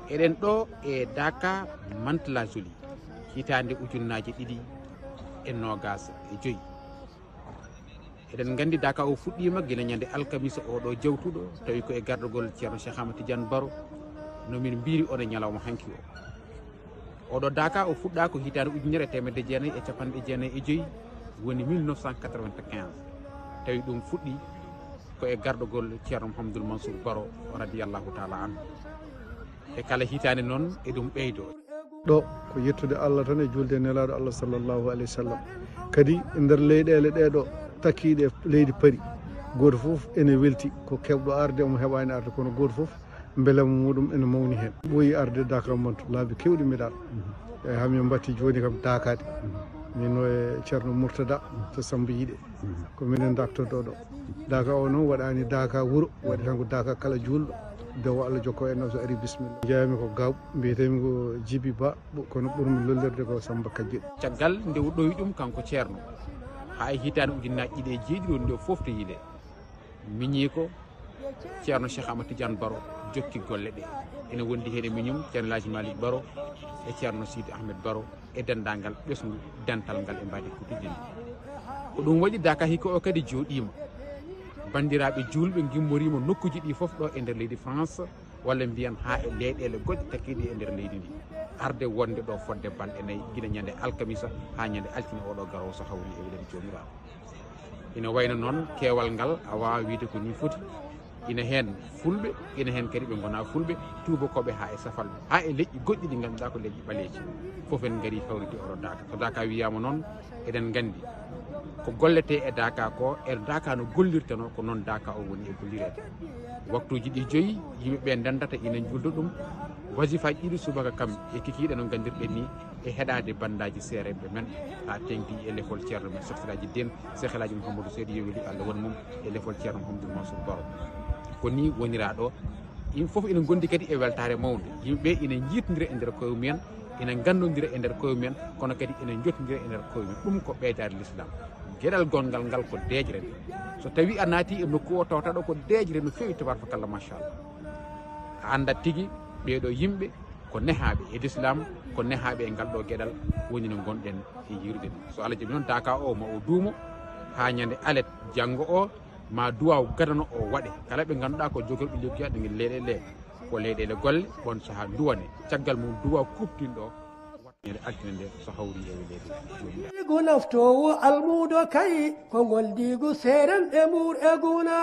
eɗen ɗo e Daka Mantala Joli hitande ujunnaje 2025 eɗen gandi Daka o fuɗɗima guila ñande alkamisa oɗo jawtuɗo tawi ko e gardugol ceerno Cheikh Ahmed Tidiane Baro no min mbiri on e ñalawma hanki o oɗo Daka o fuɗɗa ko hitande ujunere 1995 woni 1995 tawi ɗum fuɗɗi ko e gardugol ceerno Mouhamadoul Mansour Baro radiyallahu taala anhu e kala hitande noon e ɗum ɓeydo ɗo ko yettude Allah tan e julde e nelaɗo Allah sallllahu alayhi wa sallam kadi e nder leyɗele ɗeɗo takkiɗe leydi paari goto foof ene welti ko keɓɗo arde omo heɓani arde kono goto foof beelama muɗum ene mawni hen ɓooyi arde Daka Mantu laabi kewɗi mbiɗa e hami mbatti joni kam dakade mino e ceerno Mourtada to Samba Yiɗe ko minen daktoto ɗo Daka o noon waɗani Daka wuuro waɗi tan ko Daka kala julɗo dewo Allah jokko en so ari bisimilla jeeyami ko gaw mbiyetemi ko Djiby Ba kono ɓurmi lollirde ko Samba Kajjiɗo caggal nde ɗowi ɗum kanko ceerno ha e hitande ujunnaje 2007 nde foof to yiile miñi ko ceerno Cheikh Ahmed Tidiane Baro jokki golle ɗe ene wondi hen e miñum ceerno Laji Malick Baro e ceerno Sidi Ahmed Baro e dendagal ɓesgu dental ngal e mbadi kutuɗini ko ɗum waɗi Daka hikka o kadi jooɗima bandiraɓe julɓe gimmorima nokkuji ɗi foof ɗo e nder leydi France walla mbiyan ha e leyɗele goƴƴe takkiɗe e nder leydi ndi arde wonde ɗo fodde balɗe 4 guila ñande alkamisa ha ñande altine oɗo garowo so hawri e welede jomiraɗo ina wayno noon keewal ngal a wawa wiide ko ni foti ina hen fulɓe ina hen kadi ɓe gona fulɓe tubakoɓe ha e safalɓe ha e leƴƴi goɗɗi ɗi ganduɗa ko leƴƴi ɓaleji foof en gaari fawride oɗo Daka so Daka wiyama noon eɗen gandi ko gollete e Daka ko e Daka no gollirteno ko noon Daka o woni e gollirede waktuji ɗi joyi yimɓeɓe ndendata ina julda ɗum wasifaji ɗiɗi subaka kam e kikiɗe no gandirɗen ni e heɗade bandaji seereɓe men ha tengti e lefol ceerno men sehelaji den sehelaji Mouhamadou Seydou yoweli Allah won mum e lefol ceerno Mouhamadoul Mansour Baro ko ni wonira ɗo yimɓe foof ina gondi kadi e weltare mawde yimɓeɓe ina jiitodira e nder koye mumen ina gandodira e nder koye mumen kono kadi ina jottodira e nder koye mumen ɗum ko ɓeydade l'islam gueɗal gongal ngal ko deejre nde so tawi a naati e nokku o tawta ɗo ko deejre no fewi tabarakallah machallah a andat tigui ɓeɗo yimɓe ko nehaɓe e l'islam ko nehaɓe e ngal ɗo gueɗal woni no gonɗen e yirude ni so Allah jaaɓi noon Daka o ma o duumo ha ñande alet janggo o ma duwaw gadano o waɗe kala ɓe ganduɗa ko jogorɓe liggoyaɗe ngue leyɗele ko leyɗele golle on saaha duwane caggal mum duwa kuptinɗo ñande altine nde so hawri e welede jomiraɗo digu naftowo almudo kay ko ngol digu seren e mur e guna